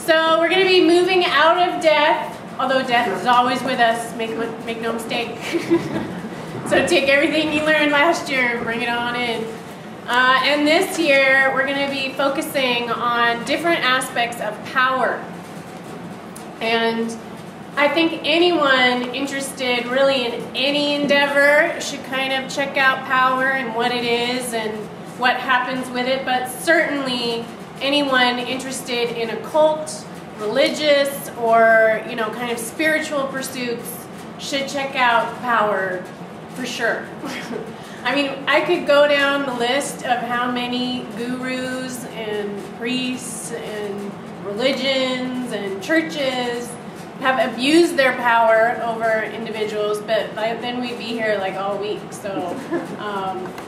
So we're going to be moving out of death, although death is always with us, make no mistake. So take everything you learned last year and bring it on in. And this year we're going to be focusing on different aspects of power. And I think anyone interested really in any endeavor should kind of check out power and what it is and what happens with it, but certainly anyone interested in occult, religious, or kind of spiritual pursuits should check out power for sure. I mean, I could go down the list of how many gurus and priests and religions and churches have abused their power over individuals, but then we'd be here like all week. So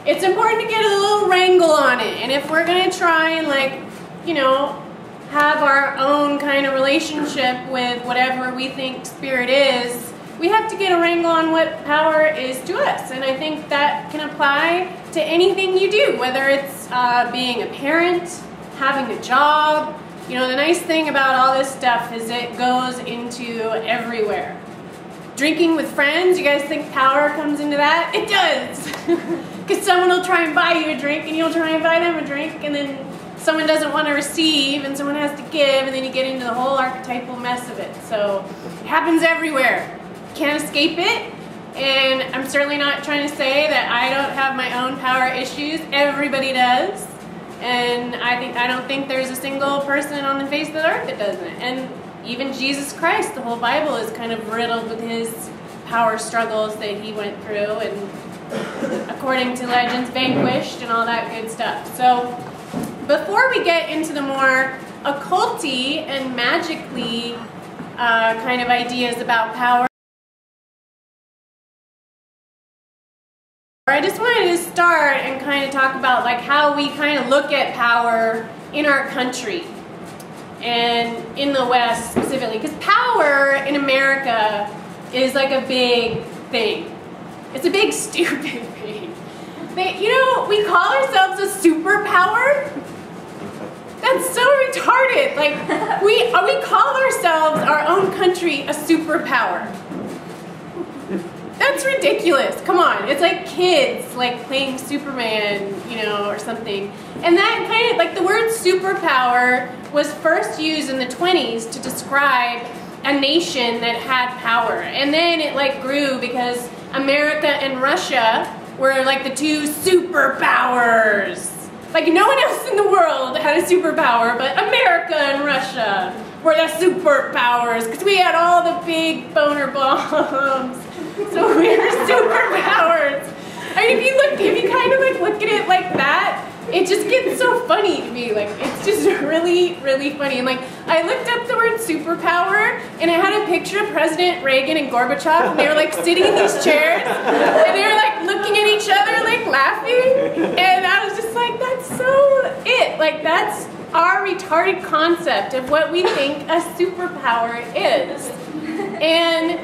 it's important to get a little wrangle on it. And if we're going to try and have our own kind of relationship with whatever we think spirit is, we have to get a wrangle on what power is to us. And I think that can apply to anything you do, whether it's being a parent, having a job. The nice thing about all this stuff is it goes into everywhere. Drinking with friends, you guys think power comes into that? It does! Because someone will try and buy you a drink and you'll try and buy them a drink, and then someone doesn't want to receive and someone has to give, and then you get into the whole archetypal mess of it. So it happens everywhere. Can't escape it. And I'm certainly not trying to say that I don't have my own power issues. Everybody does. And I don't think there's a single person on the face of the earth that doesn't. And even Jesus Christ, the whole Bible is kind of riddled with his power struggles that he went through, and according to legends, vanquished and all that good stuff. So before we get into the more occulty and magically kind of ideas about power, I just wanted to start and kind of talk about how we kind of look at power in our country and in the West specifically, because power in America is like a big thing. It's a big stupid thing. We call ourselves a superpower. That's so retarded. We call ourselves, our own country, a superpower. That's ridiculous. Come on. It's like kids playing Superman, or something. And that kind of, the word superpower was first used in the 20s to describe a nation that had power. And then it grew because America and Russia were the two superpowers. No one else in the world had a superpower, but America and Russia were the superpowers because we had all the big boner bombs. So we were superpowers. I mean, if you kind of look at it like that, it just gets so funny to me. It's just really, really funny. And I looked up the word superpower, and it had a picture of President Reagan and Gorbachev, and they were sitting in these chairs, and they were looking at each other, laughing. And I was just that's so it. That's our retarded concept of what we think a superpower is. And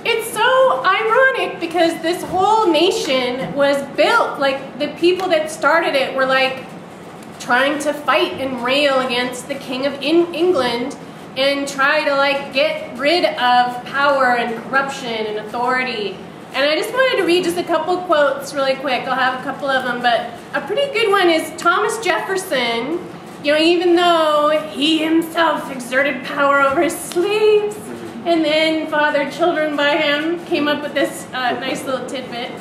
it's so ironic because this whole nation was built, the people that started it were trying to fight and rail against the King of England and try to get rid of power and corruption and authority. And I just wanted to read just a couple quotes really quick. I'll have a couple of them, but a pretty good one is Thomas Jefferson. Even though he himself exerted power over his slaves, and then fathered children by him, came up with this nice little tidbit.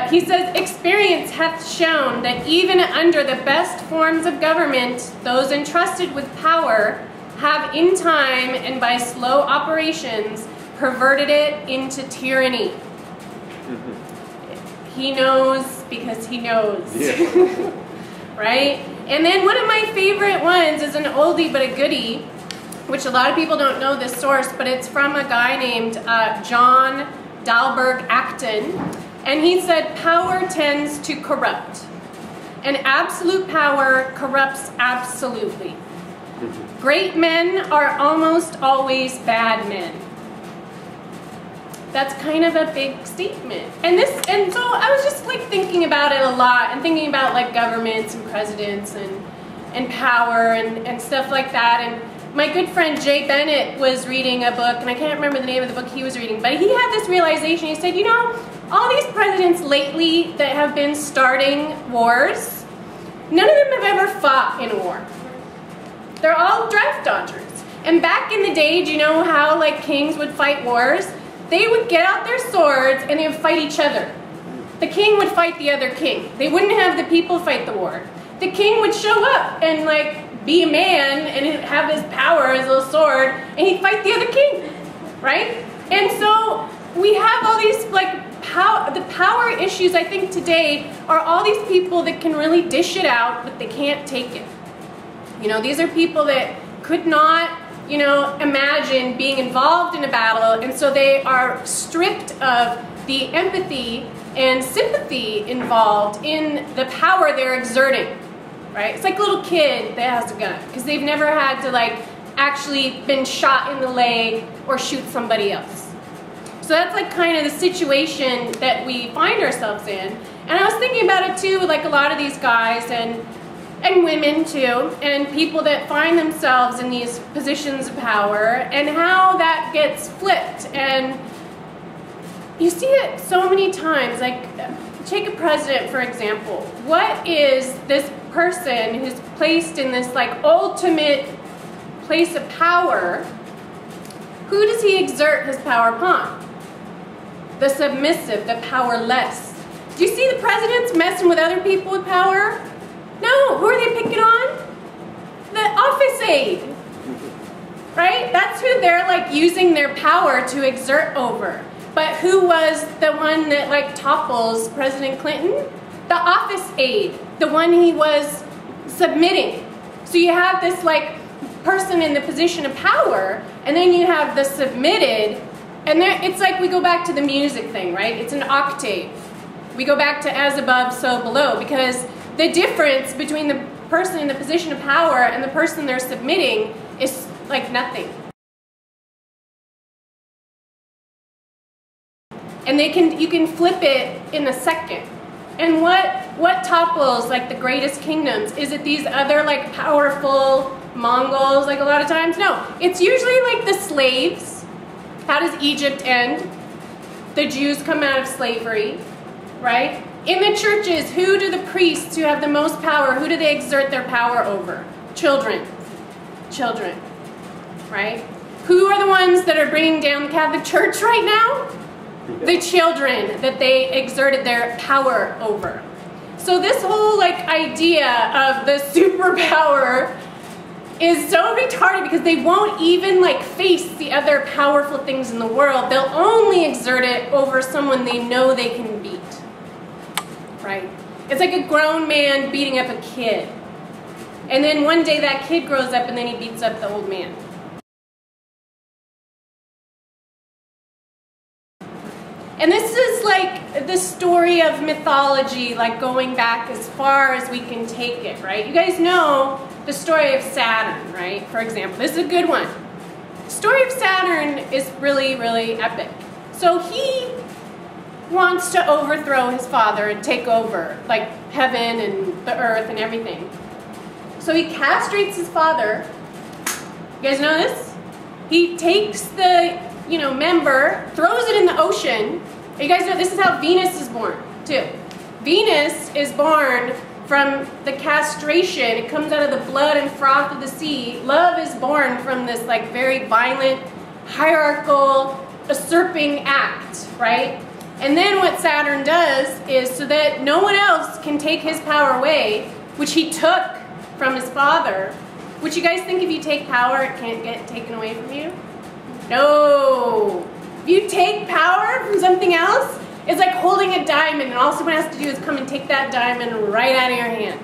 He says, "Experience hath shown that even under the best forms of government, those entrusted with power have in time and by slow operations perverted it into tyranny." He knows because he knows. Yeah. Right? And then one of my favorite ones is an oldie but a goodie, which a lot of people don't know this source, but it's from a guy named John Dalberg Acton. And he said, "Power tends to corrupt. And absolute power corrupts absolutely. Great men are almost always bad men." That's kind of a big statement. And so I was just thinking about it a lot, and thinking about governments and presidents and power and stuff like that. And my good friend Jay Bennett was reading a book, and I can't remember the name of the book he was reading, but he had this realization. He said, you know, all these presidents lately that have been starting wars, none of them have ever fought in a war. They're all draft dodgers. And back in the day, do you know how like kings would fight wars? They would get out their swords and they would fight each other. The king would fight the other king. They wouldn't have the people fight the war. The king would show up and like be a man and have his power, his little sword, and he'd fight the other king, right? And so we have all these like the power issues. I think today are all these people that can really dish it out, but they can't take it. You know, these are people that could not, you know, imagine being involved in a battle, and so they are stripped of the empathy and sympathy involved in the power they're exerting, right? It's like a little kid that has a gun, because they've never had to like actually been shot in the leg or shoot somebody else. So that's like kind of the situation that we find ourselves in. And I was thinking about it too, like a lot of these guys and women too, and people that find themselves in these positions of power, and how that gets flipped. And you see it so many times. Like, take a president, for example. What is this person who's placed in this like ultimate place of power, who does he exert his power upon? The submissive, the powerless. Do you see the presidents messing with other people with power? No, who are they picking on? The office aide, right? That's who they're like using their power to exert over. But who was the one that like topples President Clinton? The office aide, the one he was submitting. So you have this like person in the position of power, and then you have the submitted, and there, it's like we go back to the music thing, right? It's an octave. We go back to as above, so below, because the difference between the person in the position of power and the person they're submitting is like nothing. And you can flip it in a second. And what topples like the greatest kingdoms? Is it these other like powerful Mongols like a lot of times? No, it's usually like the slaves. How does Egypt end? The Jews come out of slavery, right? In the churches, who do the priests who have the most power, who do they exert their power over? Children. Children, right? Who are the ones that are bringing down the Catholic Church right now? The children that they exerted their power over. So this whole like idea of the superpower is so retarded, because they won't even like face the other powerful things in the world. They'll only exert it over someone they know they can beat. Right? It's like a grown man beating up a kid. And then one day that kid grows up and then he beats up the old man. And this is like the story of mythology, like going back as far as we can take it, right? You guys know the story of Saturn, right? For example, this is a good one. The story of Saturn is really, really epic. So he wants to overthrow his father and take over, like heaven and the earth and everything. So he castrates his father. You guys know this? He takes the, member, throws it in the ocean. You guys know this is how Venus is born, too. Venus is born from the castration. It comes out of the blood and froth of the sea. Love is born from this like very violent, hierarchical, usurping act, right? And then what Saturn does is, so that no one else can take his power away, which he took from his father, which you guys think if you take power, it can't get taken away from you? No. If you take power from something else, it's like holding a diamond, and all someone has to do is come and take that diamond right out of your hand,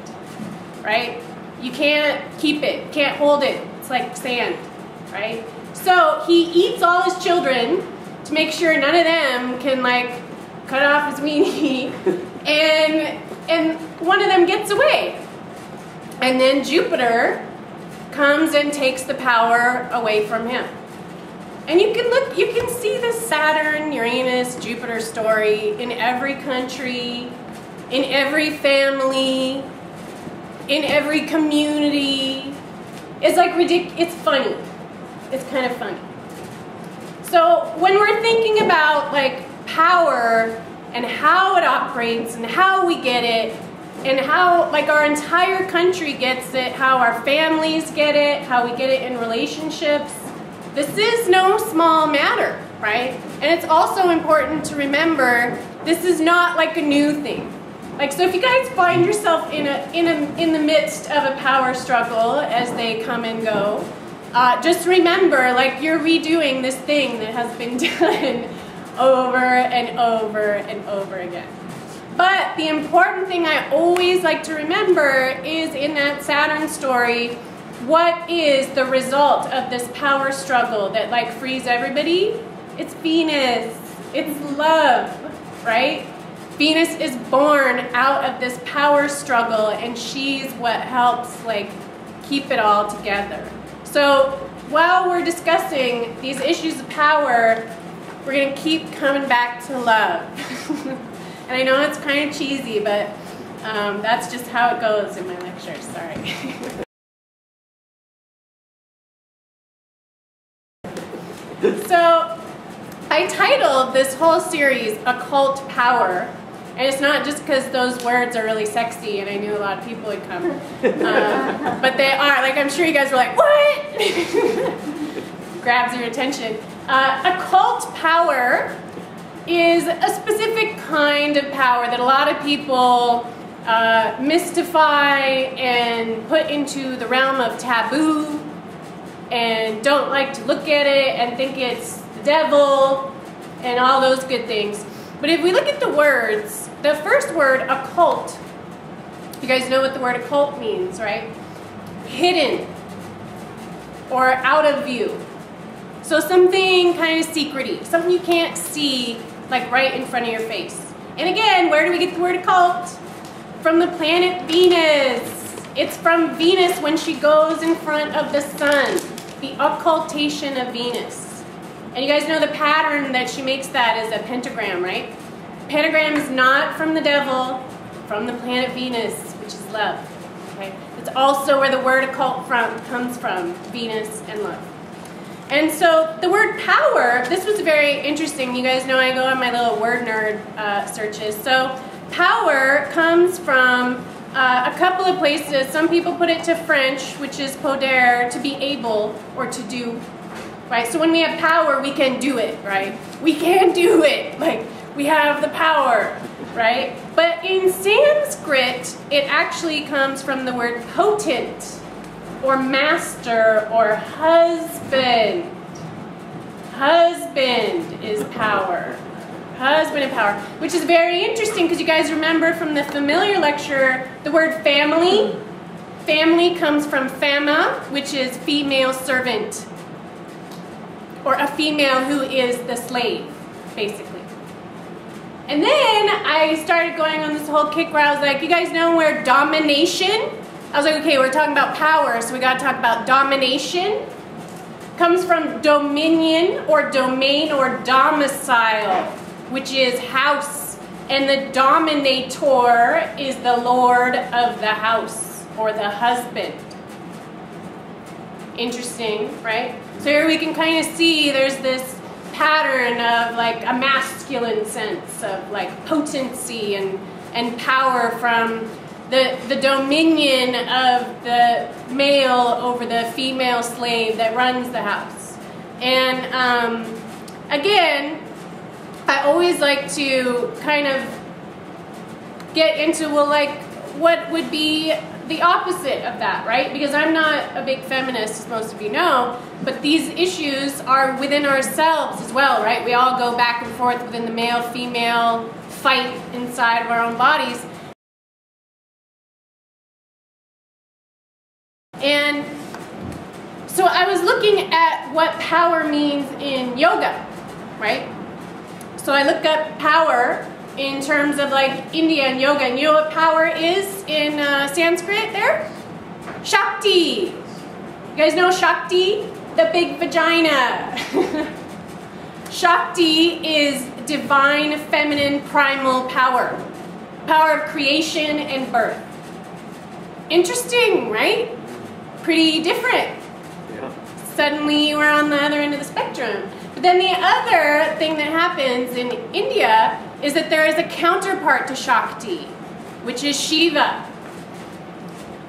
right? You can't keep it, you can't hold it. It's like sand, right? So he eats all his children to make sure none of them can like cut off his weenie, and one of them gets away. And then Jupiter comes and takes the power away from him. And you can see the Saturn, Uranus, Jupiter story in every country, in every family, in every community, is like ridiculous. It's funny. It's kind of funny. So when we're thinking about like power and how it operates and how we get it and how like our entire country gets it, how our families get it, how we get it in relationships, this is no small matter, right? And it's also important to remember this is not like a new thing. Like, so if you guys find yourself in the midst of a power struggle as they come and go, just remember, like, you're redoing this thing that has been done over and over and over again. But the important thing I always like to remember is in that Saturn story, what is the result of this power struggle that like frees everybody? It's Venus. It's love, right? Venus is born out of this power struggle, and she's what helps like keep it all together. So while we're discussing these issues of power, we're going to keep coming back to love. And I know it's kind of cheesy, but that's just how it goes in my lectures. Sorry. So I titled this whole series Occult Power. And it's not just because those words are really sexy and I knew a lot of people would come. But they are. Like, I'm sure you guys were like, what? Grabs your attention. Occult power is a specific kind of power that a lot of people mystify and put into the realm of taboo and don't like to look at it and think it's the devil and all those good things. But if we look at the words, the first word, occult, you guys know what the word occult means, right? Hidden or out of view. So something kind of secrety, something you can't see like right in front of your face. And again, where do we get the word occult? From the planet Venus. It's from Venus when she goes in front of the sun, the occultation of Venus. And you guys know the pattern that she makes that is a pentagram, right? Pentagram is not from the devil, from the planet Venus, which is love. Okay? It's also where the word occult comes from, Venus and love. And so the word power, this was very interesting. You guys know I go on my little word nerd searches. So power comes from a couple of places. Some people put it to French, which is poder, to be able or to do. Right? So when we have power, we can do it, right? We can do it. Like, we have the power, right? But in Sanskrit, it actually comes from the word potent, or master, or husband. Husband is power. Husband and power. Which is very interesting, because you guys remember from the familiar lecture, the word family. Family comes from fama, which is female servant. Or a female who is the slave, basically. And then I started going on this whole kick where I was like, you guys know where domination? I was like, okay, we're talking about power, so we got to talk about domination. Comes from dominion or domain or domicile, which is house. And the dominator is the lord of the house or the husband. Interesting, right? So here we can kind of see there's this pattern of like a masculine sense of like potency and power from the dominion of the male over the female slave that runs the house. And again, I always like to kind of get into, well, like, what would be the opposite of that, right? Because I'm not a big feminist, as most of you know, but these issues are within ourselves as well, right? We all go back and forth within the male-female fight inside of our own bodies. And so I was looking at what power means in yoga, right? So I looked up power in terms of like India and yoga, and you know what power is in Sanskrit there? Shakti. You guys know Shakti? The big vagina. Shakti is divine, feminine, primal power. Power of creation and birth. Interesting, right? pretty different. Yeah. Suddenly we're on the other end of the spectrum. But then the other thing that happens in India is that there is a counterpart to Shakti, which is Shiva.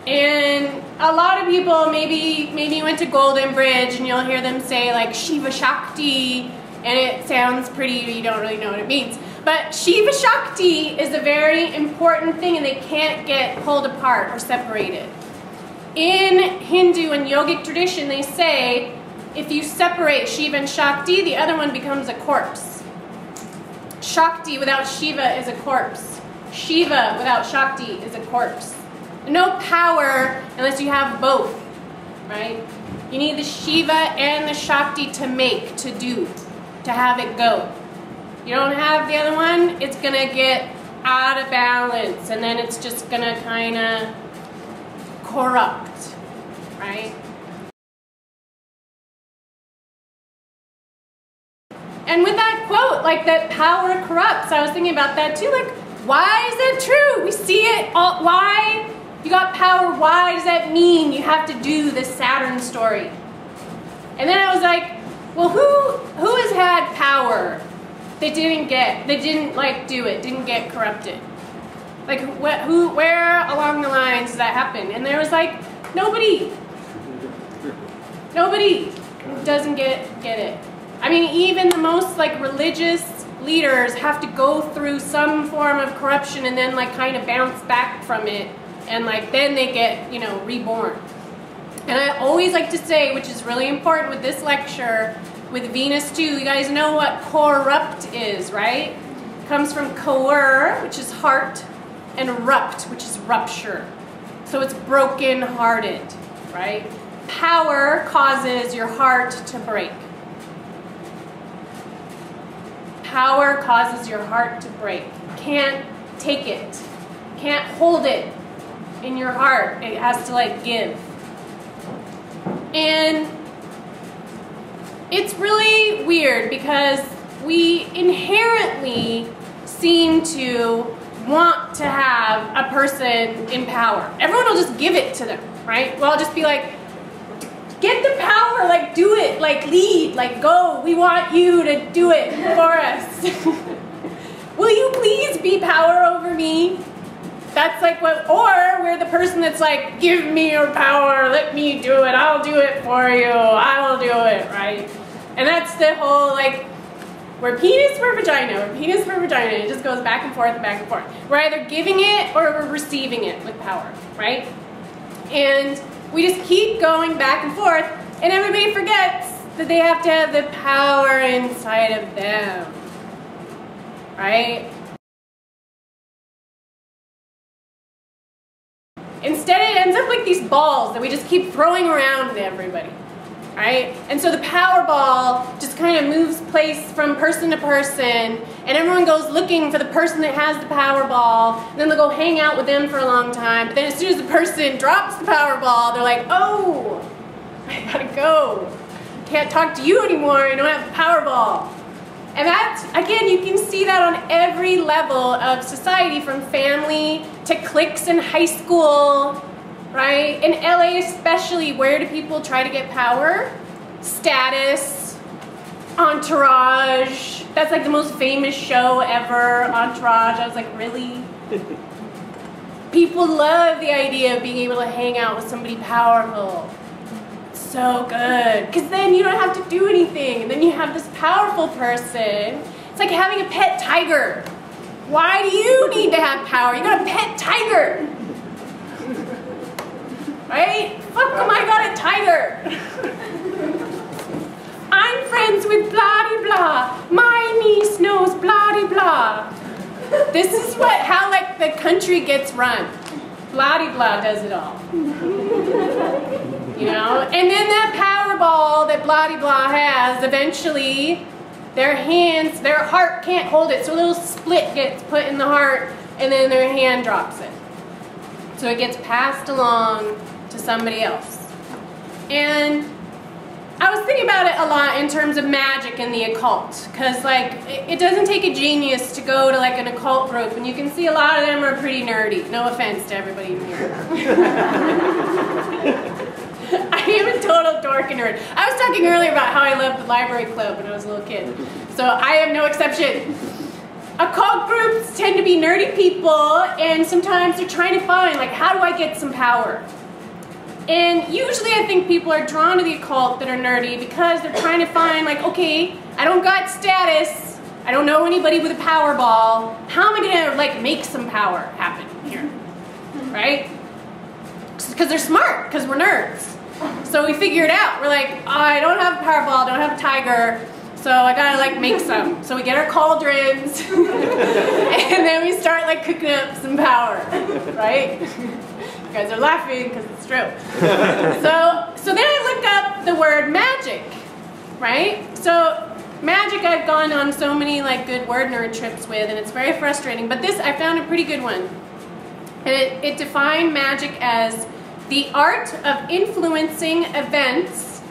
And a lot of people maybe went to Golden Bridge and you'll hear them say like Shiva Shakti, and it sounds pretty, you don't really know what it means. But Shiva Shakti is a very important thing, and they can't get pulled apart or separated. In Hindu and yogic tradition, they say if you separate Shiva and Shakti, the other one becomes a corpse. Shakti without Shiva is a corpse. Shiva without Shakti is a corpse. No power unless you have both, right? You need the Shiva and the Shakti to make, to do, to have it go. You don't have the other one, it's gonna get out of balance, and then it's just gonna kind of corrupt, right? And with that quote, like that power corrupts, I was thinking about that too, like, why is that true? We see it all, why? You got power, why does that mean you have to do the Saturn story? And then I was like, well, who has had power that didn't like do it, didn't get corrupted? Like, where along the lines does that happen? And there was like, nobody doesn't get it. I mean, even the most like religious leaders have to go through some form of corruption and then like kind of bounce back from it, and like then they get, you know, reborn. And I always like to say, which is really important with this lecture, with Venus too, you guys know what corrupt is, right? It comes from coer, which is heart, and rupt, which is rupture. So it's broken-hearted, right? Power causes your heart to break. Power causes your heart to break. Can't take it. Can't hold it in your heart. It has to like give. And it's really weird because we inherently seem to want to have a person in power. Everyone will just give it to them, right? We'll all just be like, get the power, like do it, like lead, like go, we want you to do it for us. Will you please be power over me? That's like what, or we're the person that's like, give me your power, let me do it, I'll do it for you, I will do it, right? And that's the whole like, we're penis for vagina, we're penis for vagina, it just goes back and forth and back and forth. We're either giving it or we're receiving it with power, right? And we just keep going back and forth, and everybody forgets that they have to have the power inside of them, right? Instead, it ends up like these balls that we just keep throwing around to everybody, right? And so the Powerball just kind of moves place from person to person, and everyone goes looking for the person that has the Powerball, and then they'll go hang out with them for a long time, but then as soon as the person drops the Powerball, they're like, oh, I gotta go. Can't talk to you anymore, I don't have the Powerball. And that, again, you can see that on every level of society, from family to cliques in high school, right? In LA especially, where do people try to get power? Status, Entourage. That's like the most famous show ever, Entourage. I was like, really? People love the idea of being able to hang out with somebody powerful. So good, because then you don't have to do anything, and then you have this powerful person. It's like having a pet tiger. Why do you need to have power? You got a pet tiger, right? Fuck, come, I got a tiger. I'm friends with blah de blah. My niece knows blah de blah. This is how like the country gets run. Blah de blah does it all. You know, and then that Powerball that blah de blah has, eventually their hands, their heart can't hold it, so a little split gets put in the heart, and then their hand drops it. So it gets passed along to somebody else. And I was thinking about it a lot in terms of magic and the occult, because like it doesn't take a genius to go to like an occult group, and you can see a lot of them are pretty nerdy. No offense to everybody in here. market nerd. I was talking earlier about how I loved the library club when I was a little kid. So I am no exception. Occult groups tend to be nerdy people, and sometimes they're trying to find, like, how do I get some power? And usually I think people are drawn to the occult that are nerdy because they're trying to find, like, okay, I don't got status, I don't know anybody with a Powerball, how am I gonna, like, make some power happen here, right? Because they're smart, because we're nerds. So we figure it out. We're like, oh, I don't have a Powerball, I don't have a tiger, so I gotta, like, make some. So we get our cauldrons, and then we start, like, cooking up some power, right? You guys are laughing because it's true. So then I look up the word magic, right? So magic I've gone on so many, like, good word nerd trips with, and it's very frustrating. But this, I found a pretty good one. And it defined magic as the art of influencing events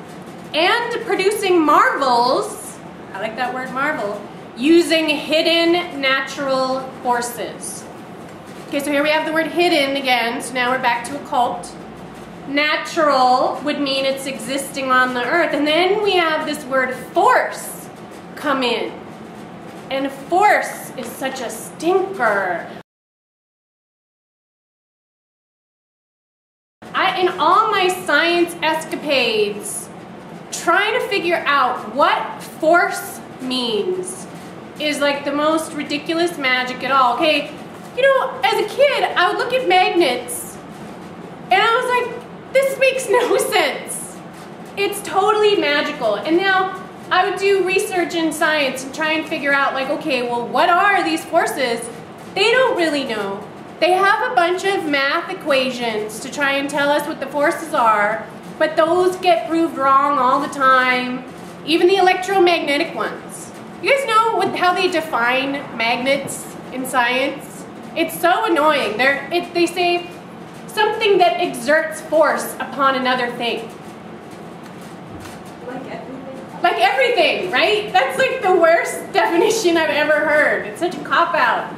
and producing marvels, I like that word marvel, using hidden natural forces. Okay, so here we have the word hidden again, so now we're back to occult. Natural would mean it's existing on the earth, and then we have this word force come in. And force is such a stinker. In all my science escapades, trying to figure out what force means is like the most ridiculous magic at all. Okay, you know, as a kid, I would look at magnets and I was like, this makes no sense. It's totally magical. And now I would do research in science and try and figure out, like, okay, well, what are these forces? They don't really know. They have a bunch of math equations to try and tell us what the forces are, but those get proved wrong all the time, even the electromagnetic ones. You guys know how they define magnets in science? It's so annoying. They say something that exerts force upon another thing. Like everything? Like everything, right? That's like the worst definition I've ever heard. It's such a cop-out.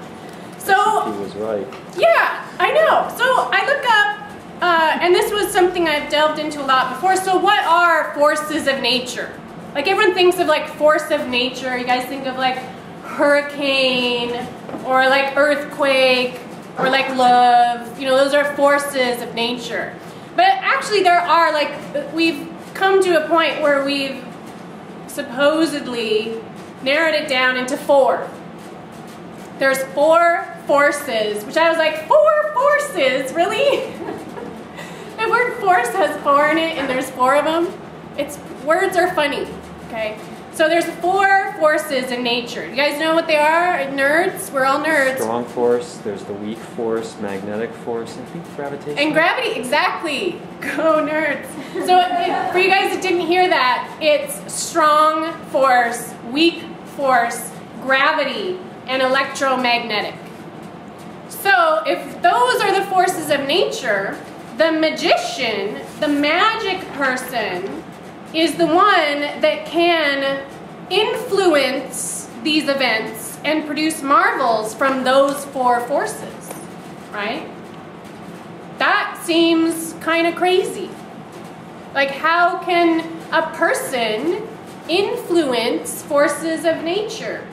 So, he was right. Yeah, I know. So I look up, and this was something I've delved into a lot before. So what are forces of nature? Like everyone thinks of like force of nature. You guys think of like hurricane, or like earthquake, or like love. You know, those are forces of nature. But actually there are, like, we've come to a point where we've supposedly narrowed it down into 4. There's 4 forces, which I was like, 4 forces? Really? The word force has 4 in it, and there's 4 of them. Words are funny, okay? So there's 4 forces in nature. You guys know what they are? Nerds? We're all nerds. Strong force, there's the weak force, magnetic force, I think gravitation. And gravity, exactly. Go nerds. So for you guys that didn't hear that, it's strong force, weak force, gravity, and electromagnetic. So if those are the forces of nature, the magician, the magic person, is the one that can influence these events and produce marvels from those 4 forces, right? That seems kind of crazy. Like, how can a person influence forces of nature?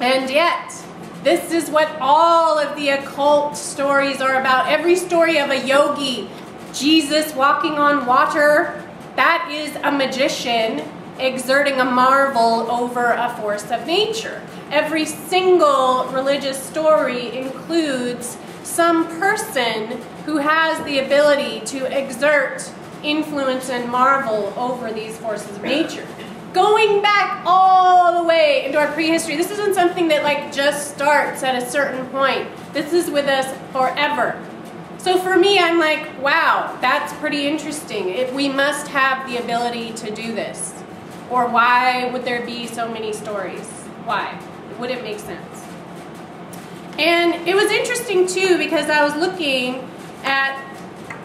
And yet, this is what all of the occult stories are about. Every story of a yogi, Jesus walking on water, that is a magician exerting a marvel over a force of nature. Every single religious story includes some person who has the ability to exert influence and marvel over these forces of nature. Going back all the way into our prehistory, this isn't something that like just starts at a certain point. This is with us forever. So for me, I'm like, wow, that's pretty interesting. We must have the ability to do this. Or why would there be so many stories? Why? It wouldn't make sense. And it was interesting too because I was looking at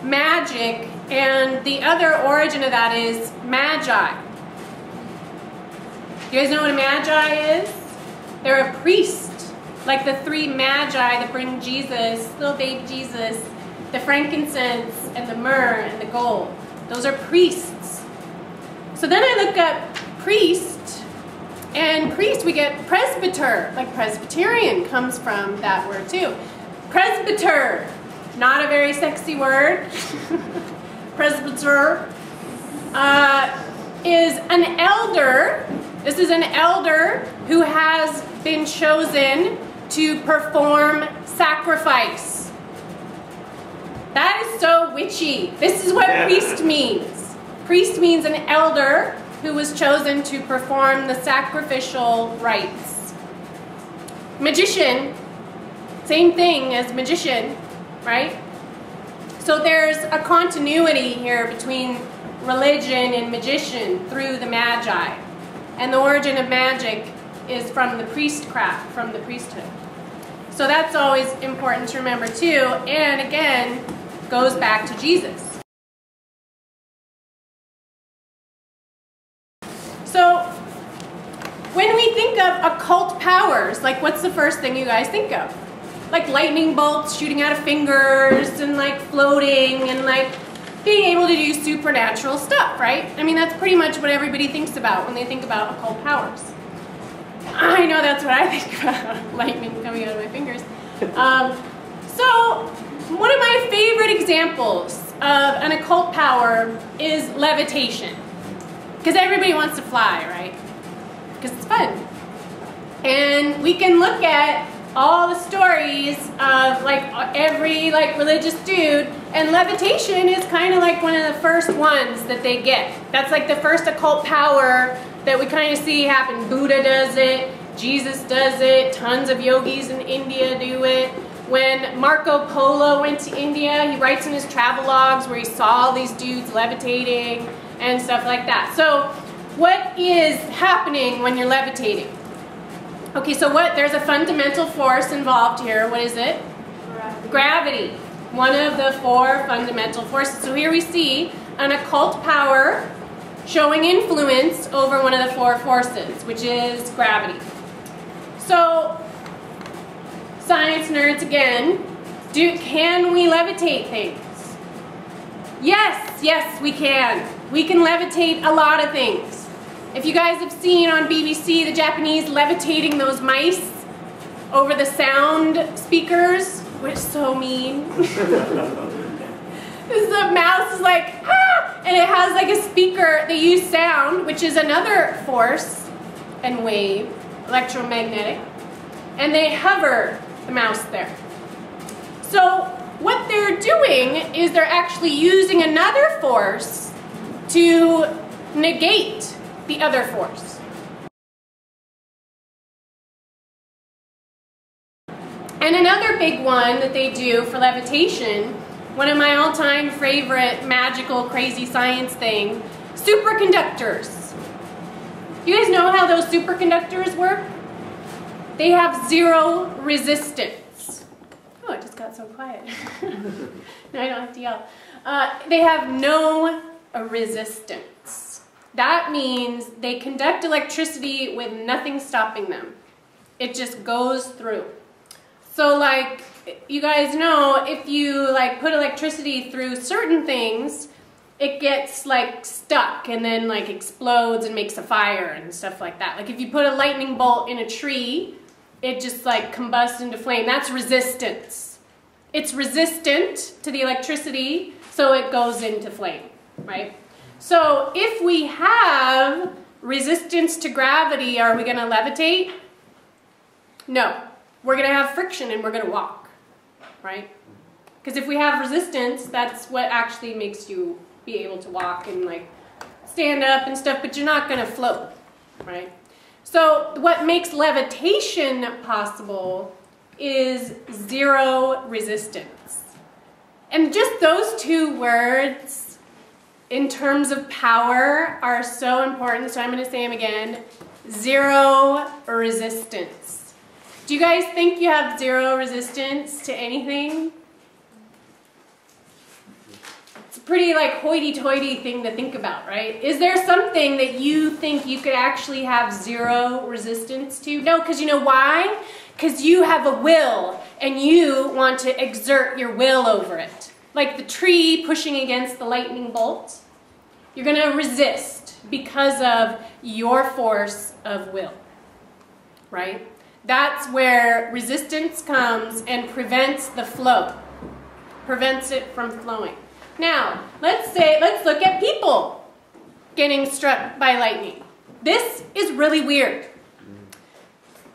magic, and the other origin of that is magi. You guys know what a magi is? They're a priest, like the 3 magi that bring Jesus, little baby Jesus, the frankincense and the myrrh and the gold. Those are priests. So then I look up priest, and priest we get presbyter, like Presbyterian comes from that word too. Presbyter, not a very sexy word. Presbyter is an elder. This is an elder who has been chosen to perform sacrifice. That is so witchy. This is what priest means. Priest means an elder who was chosen to perform the sacrificial rites. Magician, same thing as magician, right? So there's a continuity here between religion and magician through the Magi. And the origin of magic is from the priestcraft, from the priesthood. So that's always important to remember too, and again, goes back to Jesus. So when we think of occult powers, like what's the first thing you guys think of? Like lightning bolts shooting out of fingers and like floating and like being able to do supernatural stuff, right? I mean, that's pretty much what everybody thinks about when they think about occult powers. I know that's what I think about, lightning coming out of my fingers. So one of my favorite examples of an occult power is levitation. Because everybody wants to fly, right? Because it's fun. And we can look at all the stories of like every like religious dude, and levitation is kind of like one of the first ones that they get. That's like the first occult power that we kind of see happen. Buddha does it, Jesus does it, tons of yogis in India do it. When Marco Polo went to India, he writes in his travel logs where he saw all these dudes levitating and stuff like that. So what is happening when you're levitating? Okay, so there's a fundamental force involved here. What is it? Gravity. One of the 4 fundamental forces. So here we see an occult power showing influence over one of the 4 forces, which is gravity. So, science nerds again, can we levitate things? Yes, we can. We can levitate a lot of things. If you guys have seen on BBC the Japanese levitating those mice over the sound speakers, which is so mean. The mouse is like, ah! And it has like a speaker. They use sound, which is another force and wave, electromagnetic, and they hover the mouse there. So what they're doing is they're actually using another force to negate the other force. And another big one that they do for levitation, one of my all-time favorite magical crazy science thing, superconductors. You guys know how those superconductors work? They have 0 resistance. Oh, it just got so quiet. Now I don't have to yell. They have no resistance. That means they conduct electricity with nothing stopping them. It just goes through. So like, you guys know, if you like put electricity through certain things, it gets like stuck and then like explodes and makes a fire and stuff like that. Like if you put a lightning bolt in a tree, it just like combusts into flame. That's resistance. It's resistant to the electricity, so it goes into flame, right? So if we have resistance to gravity, are we going to levitate? No. We're going to have friction and we're going to walk, right? Because if we have resistance, that's what actually makes you be able to walk and like stand up and stuff, but you're not going to float, right? So what makes levitation possible is 0 resistance. And just those 2 words in terms of power are so important, so I'm going to say them again. 0 resistance. Do you guys think you have 0 resistance to anything? It's a pretty like hoity-toity thing to think about, right? Is there something that you think you could actually have 0 resistance to? No, because you know why? Because you have a will and you want to exert your will over it. Like the tree pushing against the lightning bolt. You're going to resist because of your force of will, right? That's where resistance comes and prevents the flow, prevents it from flowing. Now, let's look at people getting struck by lightning. This is really weird.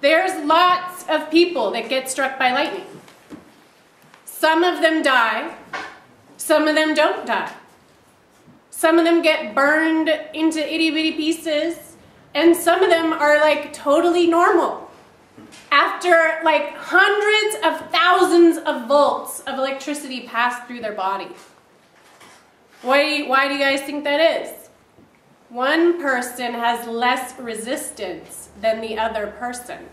There's lots of people that get struck by lightning. Some of them die, some of them don't die. Some of them get burned into itty-bitty pieces, and some of them are like totally normal. After like hundreds of thousands of volts of electricity pass through their body. Why do you guys think that is? One person has less resistance than the other person,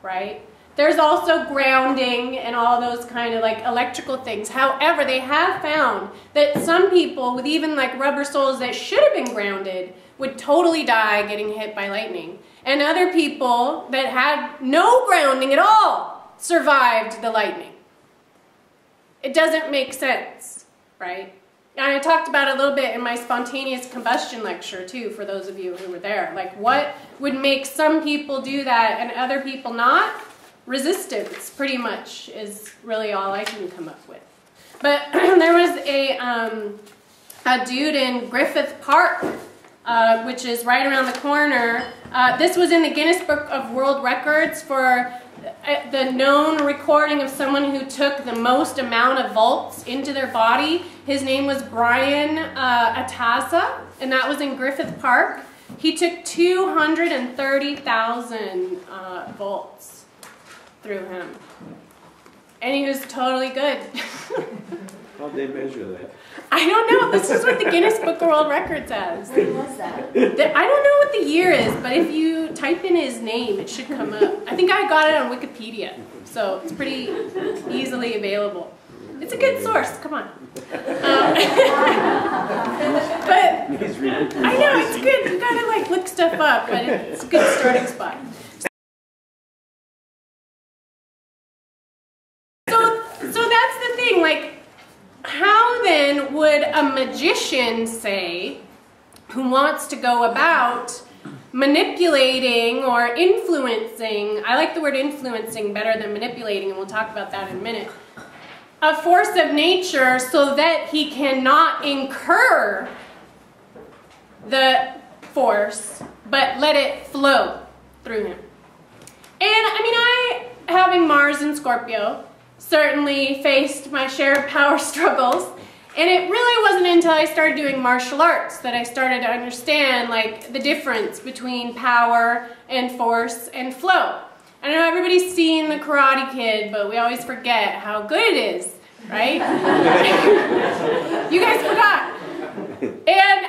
right? There's also grounding and all those kind of like electrical things. However, they have found that some people with even like rubber soles that should have been grounded would totally die getting hit by lightning. And other people that had no grounding at all survived the lightning. It doesn't make sense, right? And I talked about it a little bit in my spontaneous combustion lecture too, for those of you who were there. Like what would make some people do that and other people not? Resistance, pretty much, is really all I can come up with. But there was a dude in Griffith Park, which is right around the corner. This was in the Guinness Book of World Records for the known recording of someone who took the most amount of volts into their body. His name was Brian Ataza, and that was in Griffith Park. He took 230,000 volts through him. And he was totally good. How'd they measure that? I don't know. This is what the Guinness Book of World Records says. When was that? I don't know what the year is, but if you type in his name, it should come up. I think I got it on Wikipedia, so it's pretty easily available. It's a good source. Come on. But I know it's good. You gotta like look stuff up, but it's a good starting spot. So that's the thing, like, how then would a magician say, who wants to go about manipulating or influencing, I like the word influencing better than manipulating, and we'll talk about that in a minute, a force of nature so that he cannot incur the force, but let it flow through him. And I mean, having Mars in Scorpio, certainly faced my share of power struggles, and it really wasn't until I started doing martial arts that I started to understand like the difference between power and force and flow. I know everybody's seen The Karate Kid, but we always forget how good it is, right? You guys forgot. And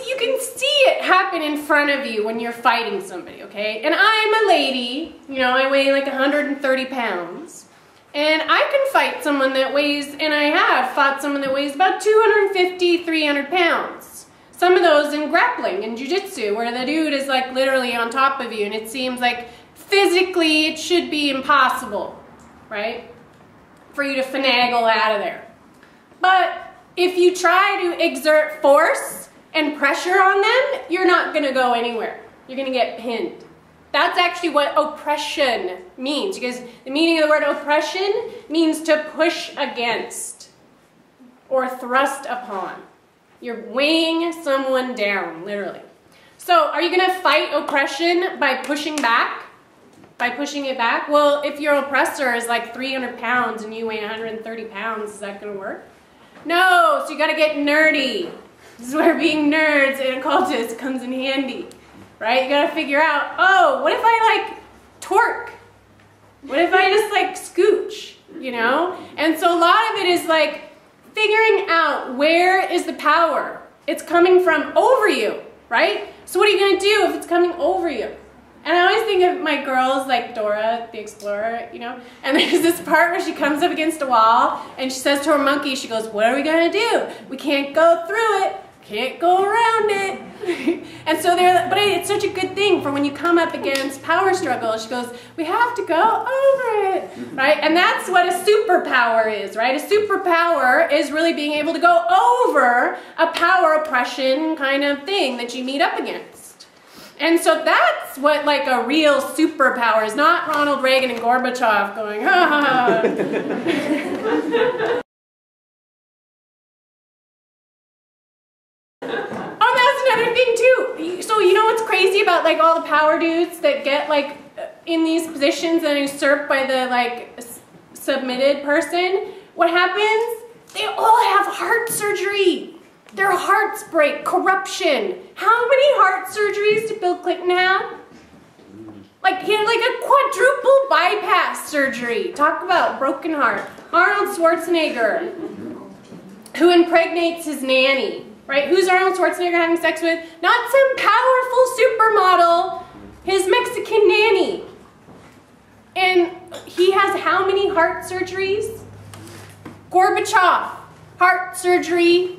you can see it happen in front of you when you're fighting somebody, okay? And I'm a lady, you know, I weigh like 130 pounds. And I can fight someone that weighs, and I have fought someone that weighs about 250, 300 pounds. Some of those in grappling and jiu-jitsu, where the dude is like literally on top of you, and it seems like physically it should be impossible, right? For you to finagle out of there. But if you try to exert force and pressure on them, you're not going to go anywhere. You're going to get pinned. That's actually what oppression means, because the meaning of the word oppression means to push against or thrust upon. You're weighing someone down, literally. So are you going to fight oppression by pushing back? By pushing it back? Well, if your oppressor is like 300 pounds and you weigh 130 pounds, is that going to work? No, so you got to get nerdy. This is where being nerds and occultists comes in handy. Right? You gotta figure out, oh, what if I like torque? What if I just like scooch, you know? And so a lot of it is like figuring out where is the power. It's coming from over you, right? So what are you gonna do if it's coming over you? And I always think of my girls like Dora the Explorer, you know? And there's this part where she comes up against a wall and she says to her monkey, she goes, what are we gonna do? We can't go through it. Can't go around it. And so but it's such a good thing for when you come up against power struggle. She goes, we have to go over it, right? And that's what a superpower is, right? A superpower is really being able to go over a power oppression kind of thing that you meet up against. And so that's what like a real superpower is, not Ronald Reagan and Gorbachev going, ha ha ha. So you know what's crazy about like all the power dudes that get like in these positions and usurped by the like submitted person? What happens? They all have heart surgery. Their hearts break. Corruption. How many heart surgeries did Bill Clinton have? Like he had like a quadruple bypass surgery. Talk about broken heart. Arnold Schwarzenegger, who impregnates his nanny. Right? Who's Arnold Schwarzenegger having sex with? Not some powerful supermodel, his Mexican nanny. And he has how many heart surgeries? Gorbachev, heart surgery.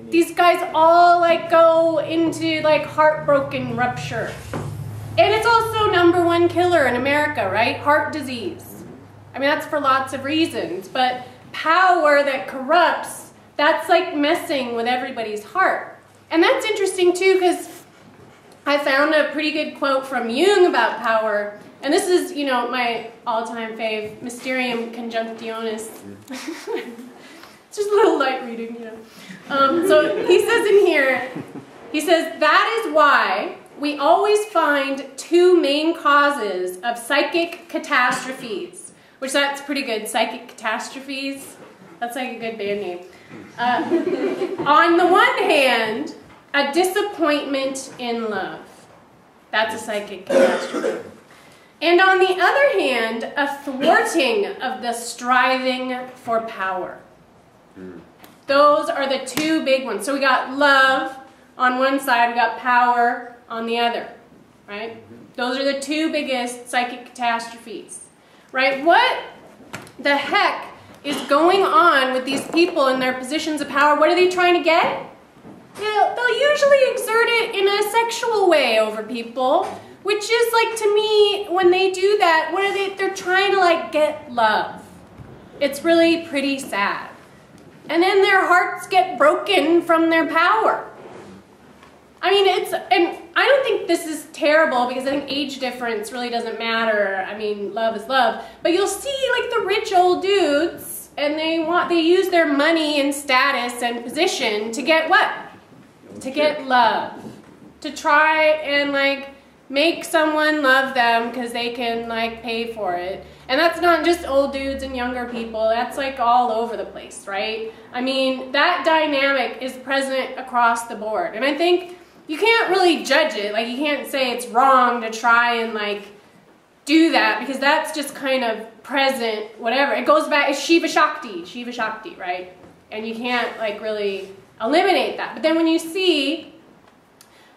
These guys all like go into like heartbroken rupture. And it's also #1 killer in America, right? Heart disease. I mean, that's for lots of reasons, but power that corrupts, that's like messing with everybody's heart. And that's interesting too, because I found a pretty good quote from Jung about power. And this is, you know, my all-time fave, Mysterium Conjunctionis. It's just a little light reading, you know. So he says in here, he says, that is why we always find 2 main causes of psychic catastrophes. Which that's pretty good, psychic catastrophes. That's like a good band name. On the one hand, a disappointment in love. That's a psychic catastrophe. And on the other hand, a thwarting of the striving for power. Those are the 2 big ones. So we got love on one side, we got power on the other, right? Those are the 2 biggest psychic catastrophes, right? What the heck is going on with these people in their positions of power? What are they trying to get? They'll usually exert it in a sexual way over people, which is like, to me, when they do that, what are they? They're trying to like get love. It's really pretty sad. And then their hearts get broken from their power. I mean, and I don't think this is terrible because I think age difference really doesn't matter. I mean, love is love. But you'll see like the rich old dudes, and they use their money and status and position to get what? To get love. To try and like make someone love them because they can like pay for it. And that's not just old dudes and younger people. That's like all over the place, right? I mean, that dynamic is present across the board. And I think you can't really judge it. Like, you can't say it's wrong to try and like do that, because that's just kind of present, whatever. It goes back, it's Shiva Shakti, right? And you can't like really eliminate that. But then when you see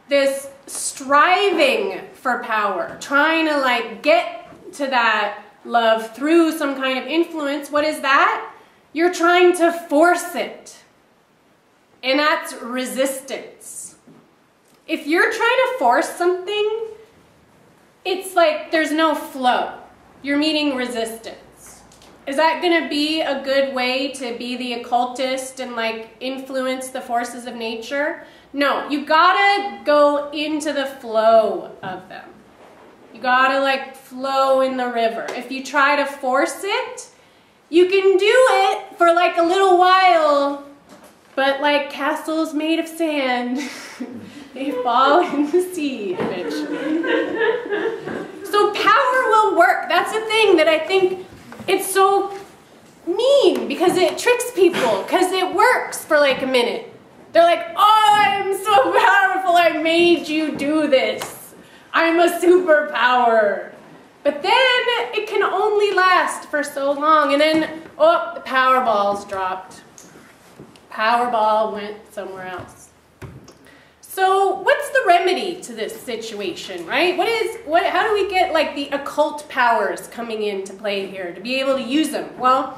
this striving for power, trying to like get to that love through some kind of influence, what is that? You're trying to force it. And that's resistance. If you're trying to force something, it's like there's no flow. You're meeting resistance. Is that going to be a good way to be the occultist and like influence the forces of nature? No, you gotta go into the flow of them. You gotta like flow in the river. If you try to force it, you can do it for like a little while, but like castles made of sand, they fall in the sea eventually. So power will work. That's the thing that I think it's so mean, because it tricks people, because it works for like a minute. They're like, oh, I'm so powerful, I made you do this. I'm a superpower. But then it can only last for so long, and then, oh, the Powerball's dropped. Powerball went somewhere else. So what's the remedy to this situation, right? How do we get like the occult powers coming into play here to be able to use them? Well,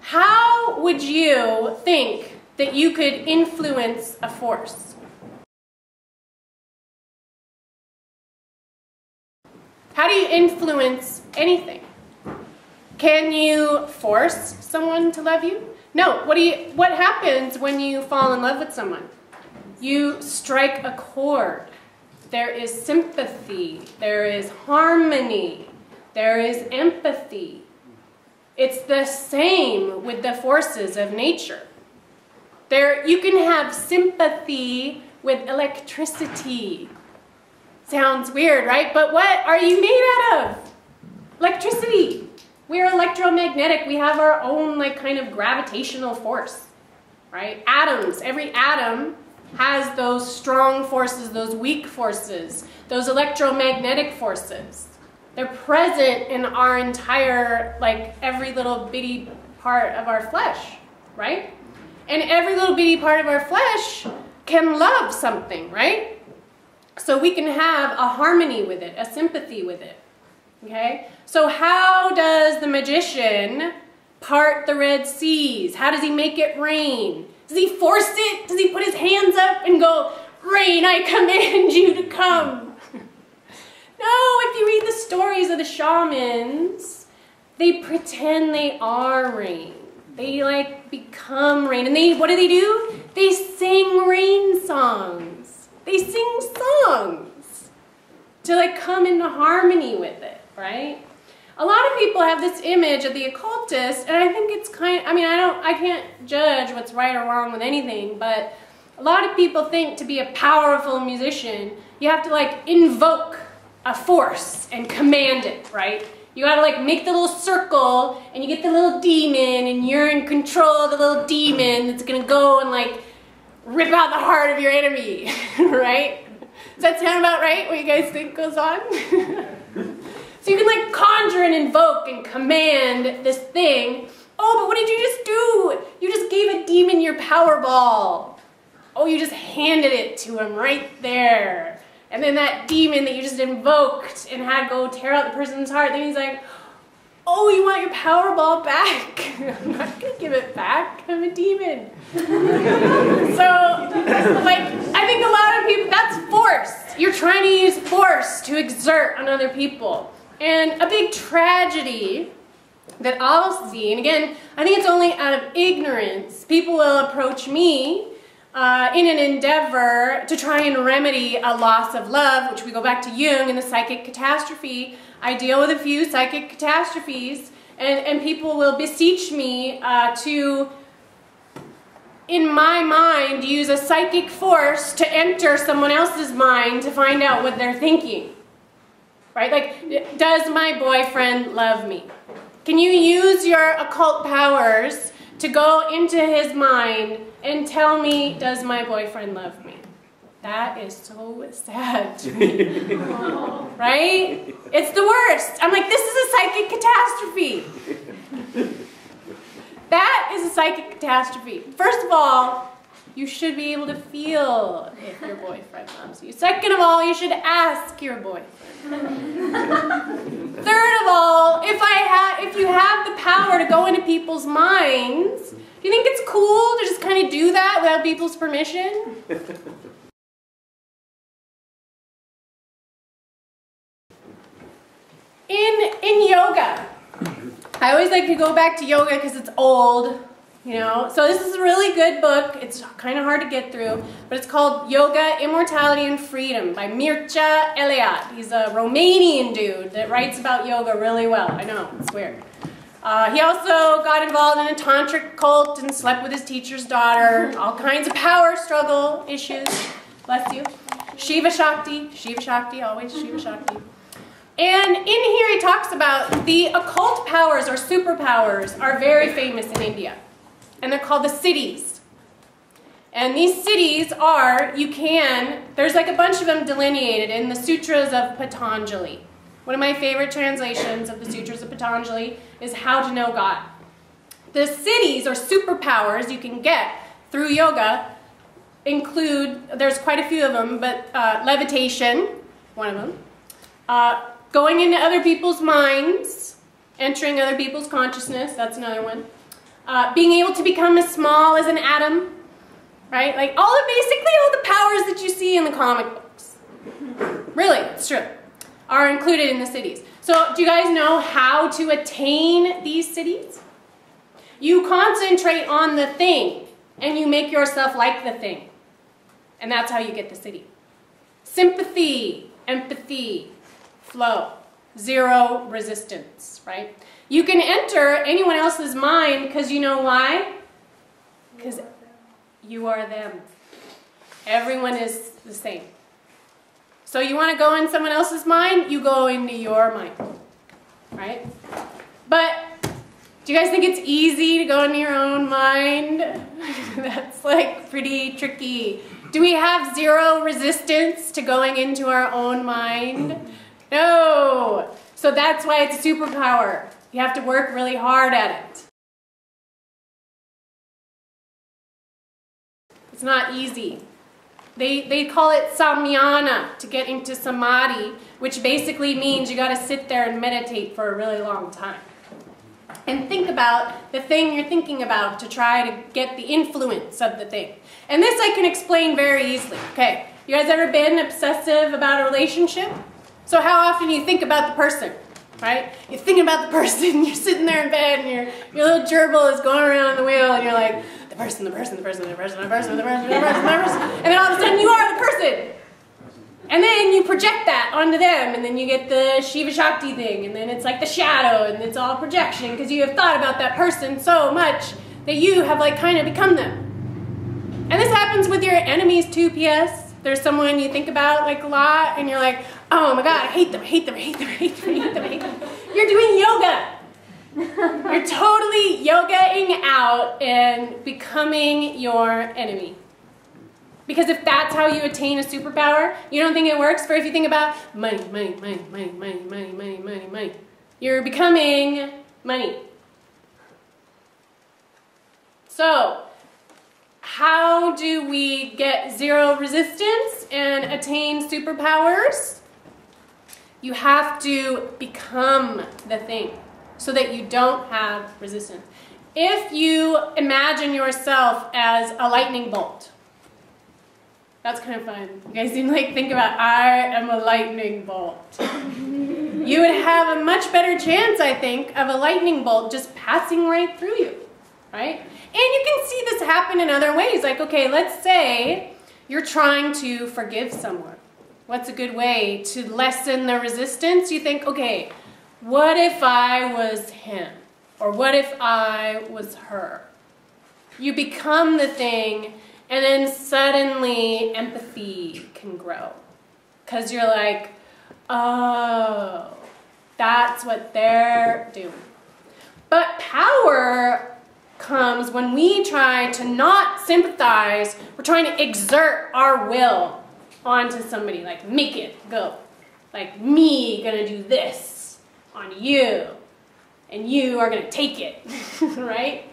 how would you think that you could influence a force? How do you influence anything? Can you force someone to love you? No. What happens when you fall in love with someone? You strike a chord. There is sympathy. There is harmony. There is empathy. It's the same with the forces of nature. You can have sympathy with electricity. Sounds weird, right? But what are you made out of? Electricity. We're electromagnetic. We have our own kind of gravitational force, right? Atoms. Every atom has those strong forces, those weak forces, those electromagnetic forces. They're present in our entire, every little bitty part of our flesh, right? And every little bitty part of our flesh can love something, right? So we can have a harmony with it, a sympathy with it, okay? So how does the magician part the Red Seas? How does he make it rain? Does he force it? Does he put his hands up and go, "Rain, I command you to come"? No, if you read the stories of the shamans, they pretend they are rain. They become rain. And what do? They sing rain songs. They sing songs to come into harmony with it, right? A lot of people have this image of the occultist, and I think it's I can't judge what's right or wrong with anything, but a lot of people think to be a powerful musician, you have to invoke a force and command it, right? You gotta make the little circle, and you get the little demon, and you're in control of the little demon that's gonna go and rip out the heart of your enemy, right? Does that sound about right? What you guys think goes on? So you can conjure and invoke and command this thing. Oh, but what did you just do? You just gave a demon your Powerball. Oh, you just handed it to him right there. And then that demon that you just invoked and had go tear out the person's heart, then he's like, "Oh, you want your Powerball back?" I'm not going to give it back. I'm a demon. So, I think a lot of people, that's force. You're trying to use force to exert on other people. And a big tragedy that I'll see, and again, I think it's only out of ignorance, people will approach me in an endeavor to try and remedy a loss of love, which we go back to Jung and the psychic catastrophe. I deal with a few psychic catastrophes, and people will beseech me to, in my mind, use a psychic force to enter someone else's mind to find out what they're thinking. Right? Does my boyfriend love me? Can you use your occult powers to go into his mind and tell me, does my boyfriend love me? That is so sad to me. Right? It's the worst. I'm this is a psychic catastrophe. That is a psychic catastrophe. First of all, you should be able to feel if your boyfriend loves you. Second of all, you should ask your boyfriend. Third of all, if you have the power to go into people's minds, do you think it's cool to just kind of do that without people's permission? In yoga, I always like to go back to yoga because it's old, So this is a really good book. It's kind of hard to get through, but it's called Yoga, Immortality, and Freedom by Mircea Eliade. He's a Romanian dude that writes about yoga really well. I know, it's weird. He also got involved in a tantric cult and slept with his teacher's daughter. All kinds of power struggle issues. Bless you. Shiva Shakti, always Shiva Shakti. And in here he talks about the occult powers or superpowers are very famous in India. And they're called the Siddhis. And these cities are, there's a bunch of them delineated in the Sutras of Patanjali. One of my favorite translations of the Sutras of Patanjali is How to Know God. The Siddhis or superpowers you can get through yoga include, there's quite a few of them, but levitation, one of them. Going into other people's minds, entering other people's consciousness, that's another one. Being able to become as small as an atom, right? Like basically all the powers that you see in the comic books. Really, it's true. Are included in the Siddhis. So do you guys know how to attain these Siddhis? You concentrate on the thing and you make yourself like the thing. And that's how you get the Siddhi. Sympathy, empathy, flow, zero resistance, right? You can enter anyone else's mind because you know why? Because you are them. Everyone is the same. So you want to go in someone else's mind, you go into your mind, right? But do you guys think it's easy to go into your own mind? That's like pretty tricky. Do we have zero resistance to going into our own mind? No. So that's why it's a superpower. You have to work really hard at it. It's not easy. They call it samyana, to get into samadhi, which basically means you got to sit there and meditate for a really long time. And think about the thing you're thinking about to try to get the influence of the thing. And this I can explain very easily. Okay, you guys ever been obsessive about a relationship? So how often you think about the person, right? You're thinking about the person, you're sitting there in bed, and your little gerbil is going around the wheel, and you're like, the person, the person, the person, the person, the person, the person, the person, the person, and then all of a sudden you are the person. And then you project that onto them, and then you get the Shiva Shakti thing, and then it's like the shadow, and it's all projection, because you have thought about that person so much that you have like kind of become them. And this happens with your enemies too, P.S. There's someone you think about like a lot, and you're like, oh my God, I hate them, I hate them, I hate them, I hate them, I hate them, I hate them. You're doing yoga. You're totally yogaing out and becoming your enemy. Because if that's how you attain a superpower, you don't think it works for if you think about money, money, money, money, money, money, money, money, money. You're becoming money. So, how do we get zero resistance and attain superpowers? You have to become the thing so that you don't have resistance. If you imagine yourself as a lightning bolt, that's kind of fun. You guys seem like think about, I am a lightning bolt. You would have a much better chance, I think, of a lightning bolt just passing right through you, right? And you can see this happen in other ways. Like, okay, let's say you're trying to forgive someone. What's a good way to lessen the resistance? You think, okay, what if I was him? Or what if I was her? You become the thing, and then suddenly empathy can grow. Because you're like, oh, that's what they're doing. But power comes when we try to not sympathize. We're trying to exert our will onto somebody, like make it go. Like me gonna do this on you, and you are gonna take it, right?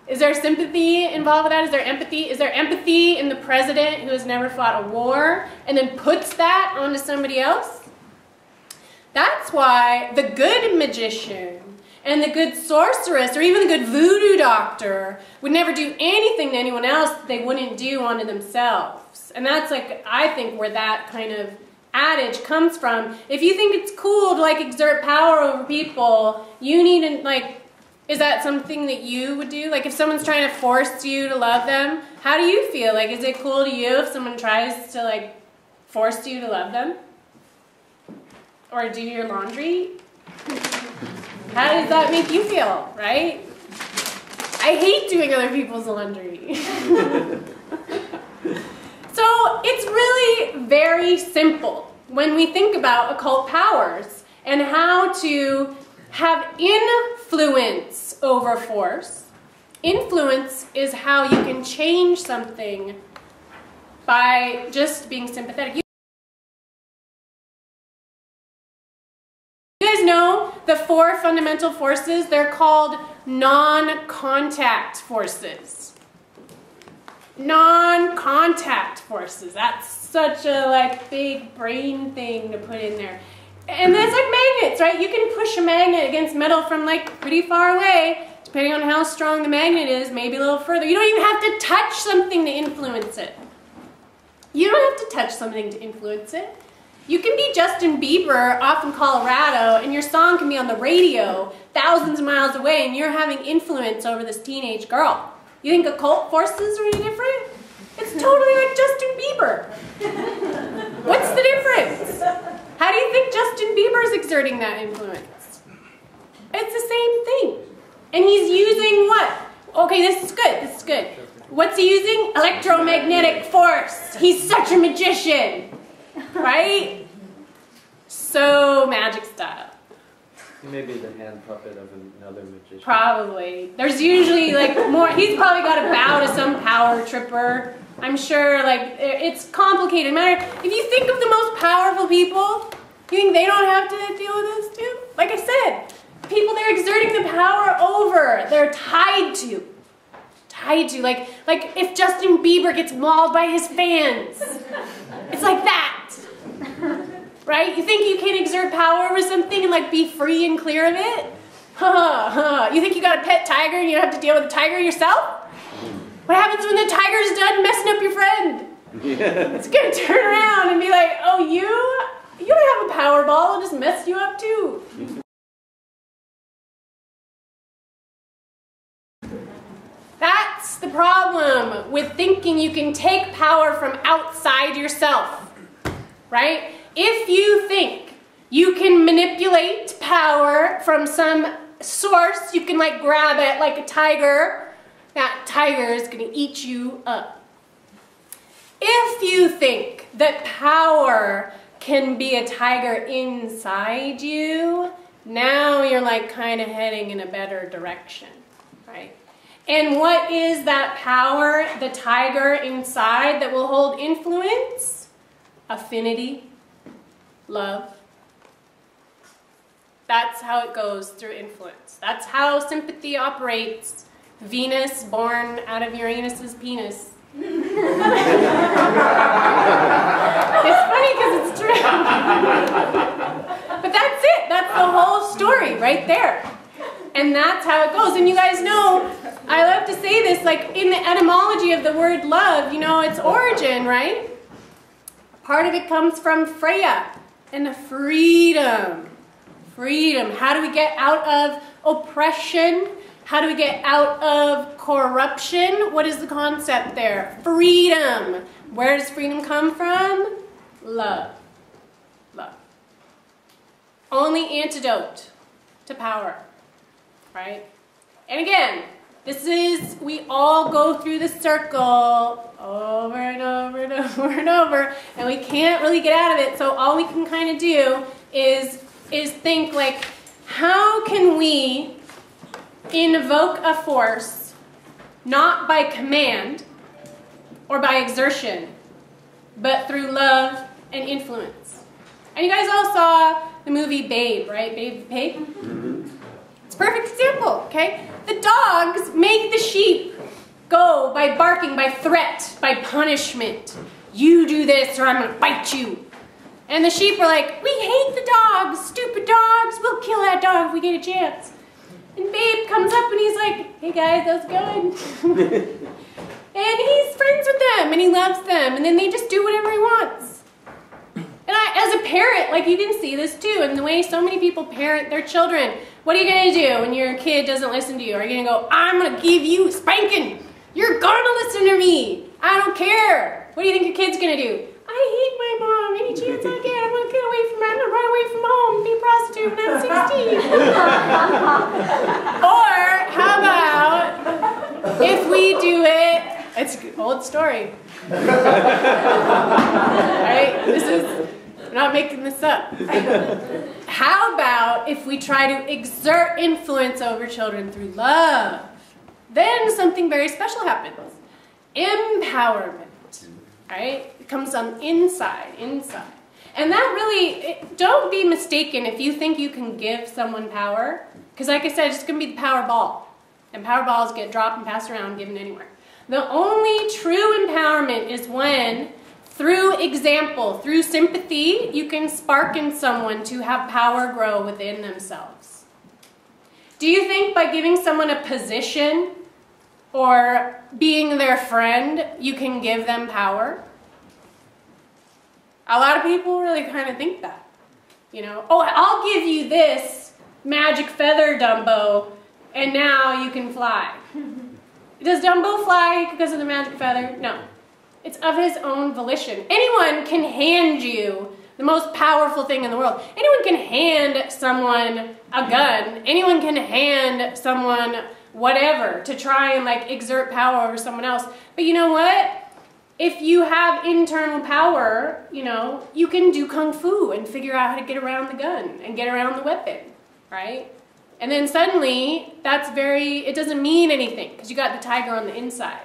Is there sympathy involved with that? Is there empathy? Is there empathy in the president who has never fought a war and then puts that onto somebody else? That's why the good magician and the good sorceress or even the good voodoo doctor would never do anything to anyone else that they wouldn't do onto themselves. And that's like, I think, where that kind of adage comes from. If you think it's cool to like exert power over people, you need to like, is that something that you would do? Like if someone's trying to force you to love them, how do you feel? Like is it cool to you if someone tries to like force you to love them? Or do your laundry? How does that make you feel, right? I hate doing other people's laundry. So it's really very simple when we think about occult powers and how to have influence over force. Influence is how you can change something by just being sympathetic. You guys know the 4 fundamental forces? They're called non-contact forces. Non-contact forces. That's such a like big brain thing to put in there. And that's like magnets, right? You can push a magnet against metal from like pretty far away. It's depending on how strong the magnet is, maybe a little further. You don't even have to touch something to influence it. You don't have to touch something to influence it. You can be Justin Bieber off in Colorado, and your song can be on the radio thousands of miles away, and you're having influence over this teenage girl. You think occult forces are any different? It's totally like Justin Bieber. What's the difference? How do you think Justin Bieber is exerting that influence? It's the same thing. And he's using what? Okay, this is good, this is good. What's he using? Electromagnetic force. He's such a magician. Right? So magic style. He may be the hand puppet of another magician. Probably. There's usually like more, he's probably got a bow to some power tripper. I'm sure like it's complicated. If you think of the most powerful people, you think they don't have to deal with this too? Like I said, people they're exerting the power over, they're tied to. Like if Justin Bieber gets mauled by his fans. It's like that. Right? You think you can exert power over something and like be free and clear of it? You think you got a pet tiger and you don't have to deal with the tiger yourself? What happens when the tiger's done messing up your friend? It's gonna turn around and be like, oh, you don't have a Powerball, it'll just mess you up too. That's the problem with thinking you can take power from outside yourself, right? If you think you can manipulate power from some source, you can like grab it like a tiger, that tiger is going to eat you up. If you think that power can be a tiger inside you, now you're like kind of heading in a better direction, right? And what is that power, the tiger inside that will hold influence? Affinity, love. That's how it goes through influence. That's how sympathy operates. Venus born out of Uranus's penis. It's funny because it's true. But that's it. That's the whole story right there. And that's how it goes. And you guys know, I love to say this, like in the etymology of the word love, you know, its origin, right? Part of it comes from Freya and the freedom. Freedom. How do we get out of oppression? How do we get out of corruption? What is the concept there? Freedom. Where does freedom come from? Love. Love. Only antidote to power. Right? And again, this is, we all go through the circle over and over and over and over, and we can't really get out of it. So all we can kind of do is think like, how can we invoke a force not by command or by exertion, but through love and influence? And you guys all saw the movie Babe, right? Babe the Pig? Mm-hmm. It's a perfect example, okay? The dogs make the sheep go by barking, by threat, by punishment. You do this or I'm going to bite you. And the sheep are like, we hate the dogs, stupid dogs. We'll kill that dog if we get a chance. And Babe comes up and he's like, hey guys, how's it going? And he's friends with them and he loves them. And then they just do whatever he wants. And as a parent, like you can see this too, in the way so many people parent their children. What are you going to do when your kid doesn't listen to you? Are you going to go, I'm going to give you a spanking. You're going to listen to me. I don't care. What do you think your kid's going to do? I hate my mom. Any chance I get, I'm going to get away from her. I'm going to run away from home and be a prostitute when I'm 16. Or how about if we do it, it's an old story. Right? I'm not making this up. How about if we try to exert influence over children through love? Then something very special happens. Empowerment. Right? It comes from inside. And that really, don't be mistaken if you think you can give someone power. Because like I said, it's going to be the power ball. And power balls get dropped and passed around, given anywhere. The only true empowerment is when, through example, through sympathy, you can spark in someone to have power grow within themselves. Do you think by giving someone a position or being their friend, you can give them power? A lot of people really kind of think that. You know, oh, I'll give you this magic feather, Dumbo, and now you can fly. Does Dumbo fly because of the magic feather? No. It's of his own volition. Anyone can hand you the most powerful thing in the world. Anyone can hand someone a gun. Anyone can hand someone whatever to try and like exert power over someone else. But you know what? If you have internal power, you know, you can do kung fu and figure out how to get around the gun and get around the weapon, right? And then suddenly, it doesn't mean anything because you got the tiger on the inside,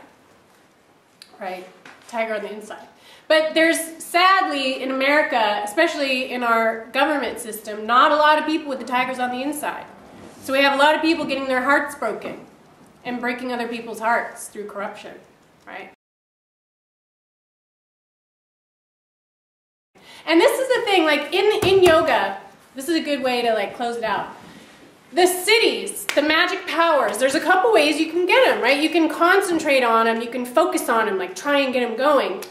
right? Tiger on the inside. But there's, sadly, in America, especially in our government system, not a lot of people with the tigers on the inside. So we have a lot of people getting their hearts broken and breaking other people's hearts through corruption, right? And this is the thing, like in yoga, this is a good way to like close it out. The Siddhis, the magic powers, there's a couple ways you can get them, right? You can concentrate on them, you can focus on them, like try and get them going.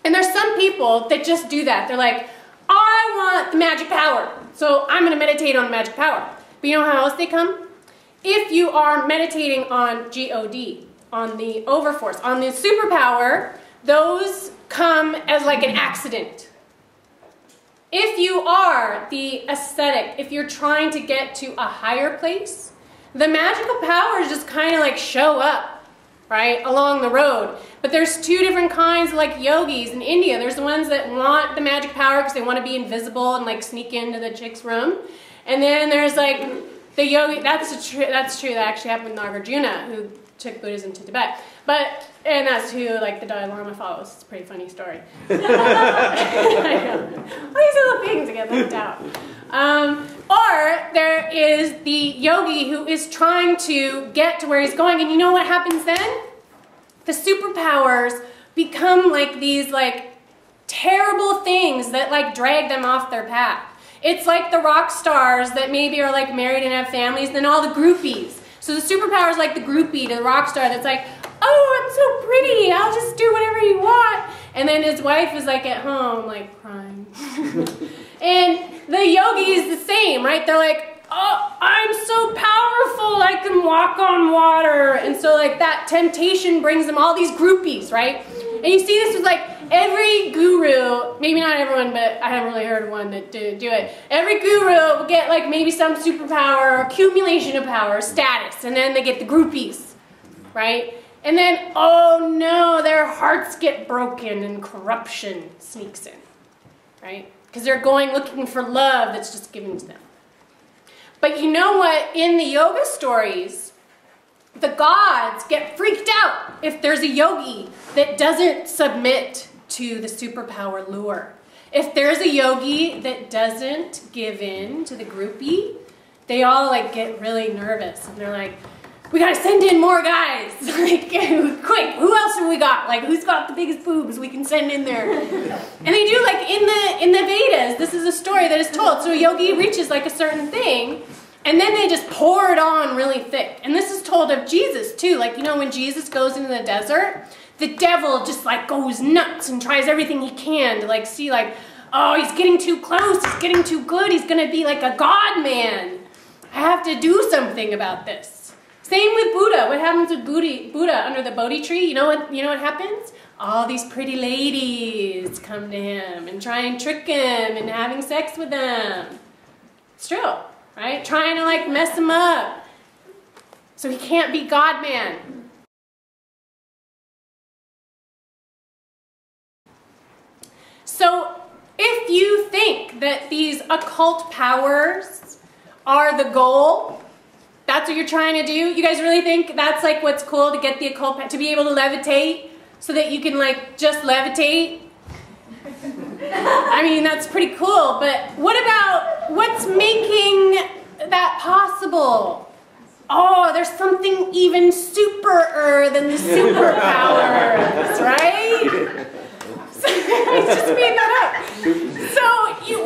And there's some people that just do that. They're like, I want the magic power, so I'm going to meditate on the magic power. But you know how else they come? If you are meditating on God, on the overforce, on the superpower, those come as like an accident. If you are the ascetic, if you're trying to get to a higher place, the magical powers just kind of like show up, right, along the road. But there's two different kinds of like yogis in India. There's the ones that want the magic power because they want to be invisible and like sneak into the chick's room. And then there's like the yogi, that's true, that actually happened with Nagarjuna, who took Buddhism to Tibet. And that's who like the Dalai Lama follows. It's a pretty funny story. I know. All these little things get left out. Or there is the yogi who is trying to get to where he's going, and you know what happens then? The superpowers become like these like terrible things that like drag them off their path. It's like the rock stars that maybe are like married and have families, and then all the groupies. So the superpower is like the groupie to the rock star that's like, oh, I'm so pretty, I'll just do whatever you want. And then his wife is like at home, like crying. And the yogi is the same, right? They're like, oh, I'm so powerful, I can walk on water. And so like that temptation brings them all these groupies, right? And you see this with like every guru, maybe not everyone, but I haven't really heard of one that did do it. Every guru will get like maybe some superpower, or accumulation of power, status, and then they get the groupies, right? And then, oh no, their hearts get broken and corruption sneaks in, right? Because they're going looking for love that's just given to them. But you know what? In the yoga stories, the gods get freaked out if there's a yogi that doesn't submit to the superpower lure. If there's a yogi that doesn't give in to the groupie, they all like get really nervous and they're like, we gotta send in more guys, like quick, who else have we got? Like who's got the biggest boobs we can send in there? And they do like in the Vedas, this is a story that is told. So a yogi reaches like a certain thing, and then they just pour it on really thick. And this is told of Jesus too. Like, you know, when Jesus goes into the desert, the devil just like goes nuts and tries everything he can to like see like, oh, he's getting too close, he's getting too good, he's gonna be like a god man. I have to do something about this. Same with Buddha. What happens with Buddha under the Bodhi tree? You know what happens? All these pretty ladies come to him and try and trick him and having sex with him. It's true, right? Trying to like mess him up. So he can't be God-man. So if you think that these occult powers are the goal, that's what you're trying to do? You guys really think that's like what's cool, to get the occult, to be able to levitate so that you can like just levitate? I mean, that's pretty cool, but what about what's making that possible? Oh, there's something even super-er than the superpowers, right? So, I just made that up. So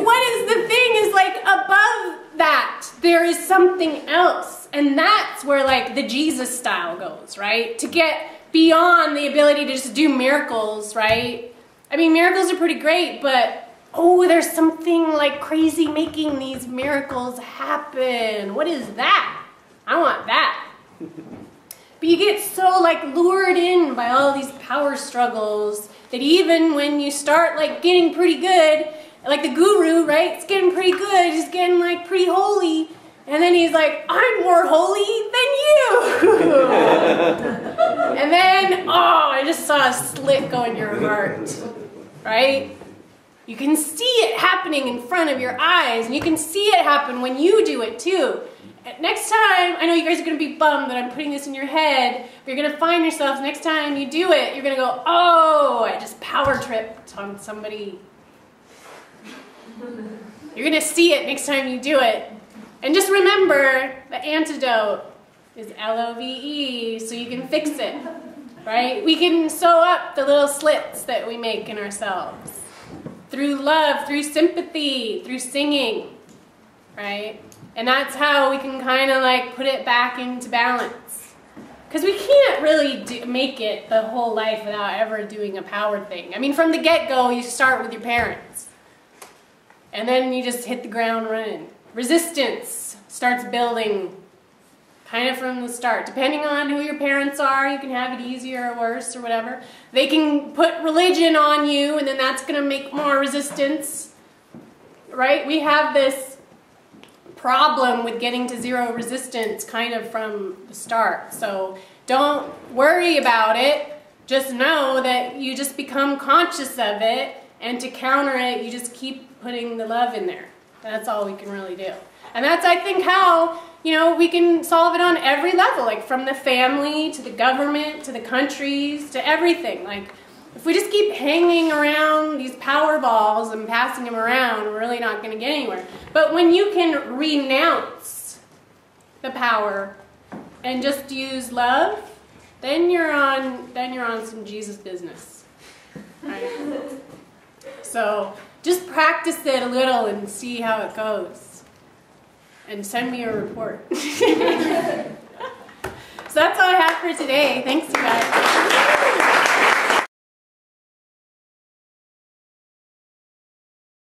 what is the thing is like above that, there is something else. And that's where like the Jesus style goes, right? To get beyond the ability to just do miracles, right? I mean, miracles are pretty great, but oh, there's something like crazy making these miracles happen. What is that? I want that. But you get so like lured in by all these power struggles that even when you start like getting pretty good, like the guru, right? It's getting pretty good. He's getting like pretty holy. And then he's like, I'm more holy than you. And then, oh, I just saw a slit go in your heart, right? You can see it happening in front of your eyes, and you can see it happen when you do it too. Next time, I know you guys are going to be bummed that I'm putting this in your head, but you're going to find yourselves, next time you do it, you're going to go, oh, I just power tripped on somebody. You're going to see it next time you do it. And just remember, the antidote is LOVE, so you can fix it, right? We can sew up the little slits that we make in ourselves through love, through sympathy, through singing, right? And that's how we can kind of like put it back into balance. Because we can't really make it the whole life without ever doing a power thing. I mean, from the get-go, you start with your parents. And then you just hit the ground running. Resistance starts building kind of from the start. Depending on who your parents are, you can have it easier or worse or whatever. They can put religion on you, and then that's going to make more resistance, right? We have this problem with getting to zero resistance kind of from the start. So don't worry about it. Just know that you just become conscious of it, and to counter it, you just keep putting the love in there. That's all we can really do. And that's, I think, how, you know, we can solve it on every level, like from the family to the government to the countries to everything. Like, if we just keep hanging around these power balls and passing them around, we're really not going to get anywhere. But when you can renounce the power and just use love, then you're on some Jesus business. Right? So just practice it a little and see how it goes. And send me a report. So that's all I have for today. Thanks, you guys.